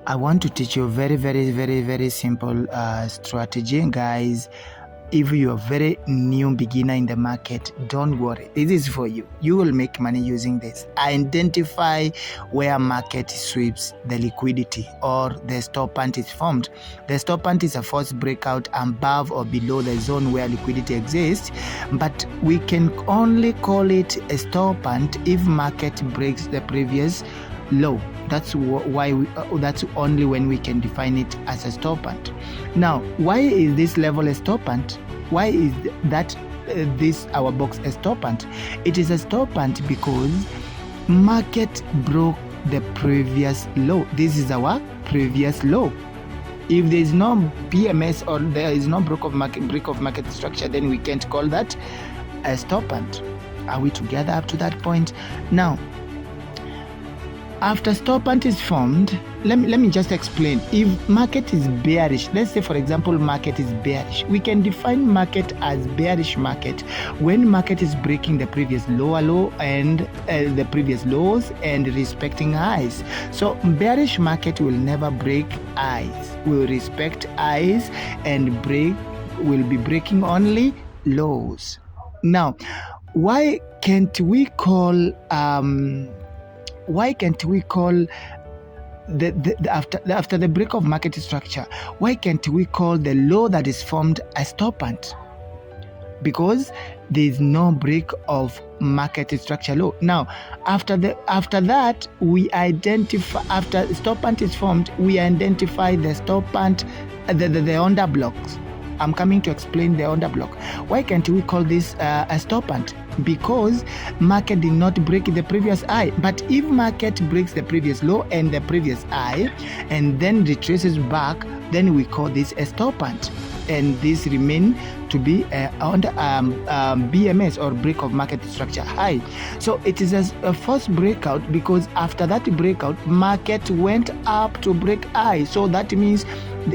I want to teach you a very simple strategy, guys. If you are very new beginner in the market, don't worry. This is for you. You will make money using this. Identify where market sweeps the liquidity or the stop point is formed. The stop point is a false breakout above or below the zone where liquidity exists, but we can only call it a stop point if market breaks the previous low. That's why that's only when we can define it as a stop point. Now, why is this level a stop point? Why is that this our box a stop point? It is a stop point because market broke the previous low. This is our previous low. If there is no BMS or there is no break of market structure, then we can't call that a stop point. Are we together up to that point? Now, after stop point is formed, let me just explain. If market is bearish, let's say for example market is bearish, we can define market as bearish market when market is breaking the previous lower low and the previous lows and respecting highs. So bearish market will never break highs, will respect highs and will be breaking only lows. Now, why can't we call after the break of market structure, why can't we call the low that is formed a stop point? Because there is no break of market structure low. Now, after that, we identify, after stop point is formed, we identify the stop point, the under blocks. I'm coming to explain the under block. Why can't we call this a stop point? Because market did not break the previous high. But if market breaks the previous low and the previous high and then retraces back, then we call this a stop point. And this remain to be under BMS or break of market structure high. So it is a false breakout because after that breakout, market went up to break high. So that means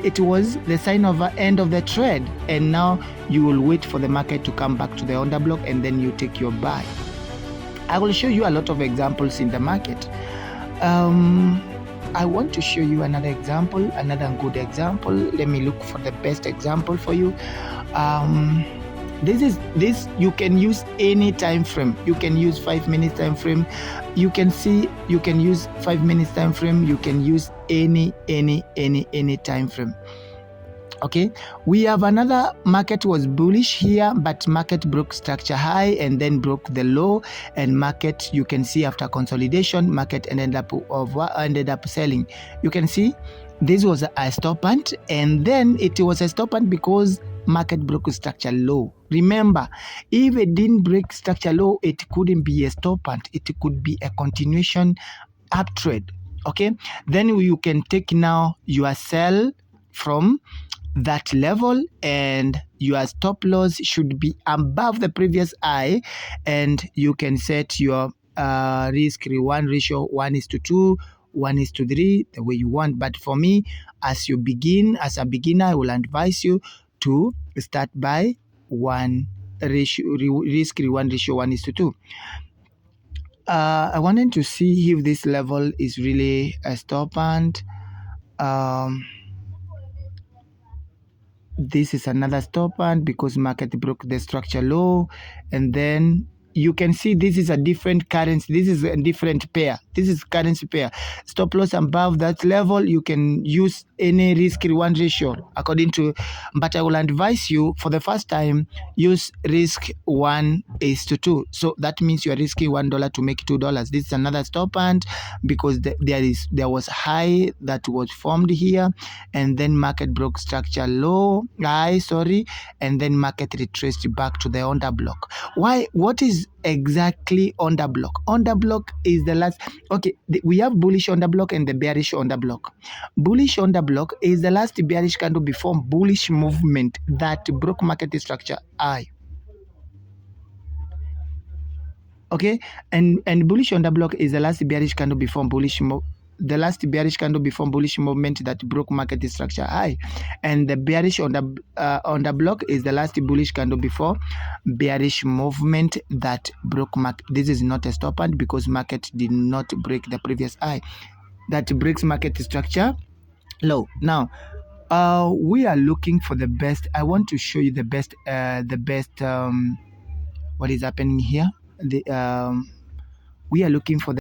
it was the sign of the end of the trade, and now you will wait for the market to come back to the under block and then you take your buy. I will show you a lot of examples in the market. I want to show you another example, another good example. Let me look for the best example for you. This you can use any time frame. You can use 5 minutes time frame. You can use 5 minutes time frame. You can use any time frame. Okay, we have another market was bullish here, but market broke structure high and then broke the low, and market, you can see after consolidation, market ended up selling. You can see this was a stop point, and then it was a stop point because market broke structure low. Remember, if it didn't break structure low, it couldn't be a stop point. It could be a continuation up trade. Okay, then you can take now your sell from that level, and your stop loss should be above the previous high, and you can set your risk reward ratio 1:2, 1:3, the way you want. But for me, as a beginner, I will advise you to start by risk reward ratio 1:2. I wanted to see if this level is really a stop point. This is another stop point because market broke the structure low, and then you can see this is a different currency. This is a different pair. This is currency pair. Stop loss above that level, you can use any risk reward ratio according to, but I will advise you for the first time, use risk 1:2. So that means you are risking $1 to make $2. This is another stop point because there was high that was formed here, and then market broke structure low, and then market retraced back to the under block. Why? What is exactly under block? Under block is the last. Okay, we have bullish under block and the bearish under block. Bullish under block is the last bearish candle before bullish movement that broke market structure high. Okay, and bullish under block is the last bearish candle before bullish movement that broke market structure high, and the bearish on the block is the last bullish candle before bearish movement that broke market. This is not a stop point because market did not break the previous high. That breaks market structure low. Now we are looking for the best. I want to show you the best what is happening here. We are looking for the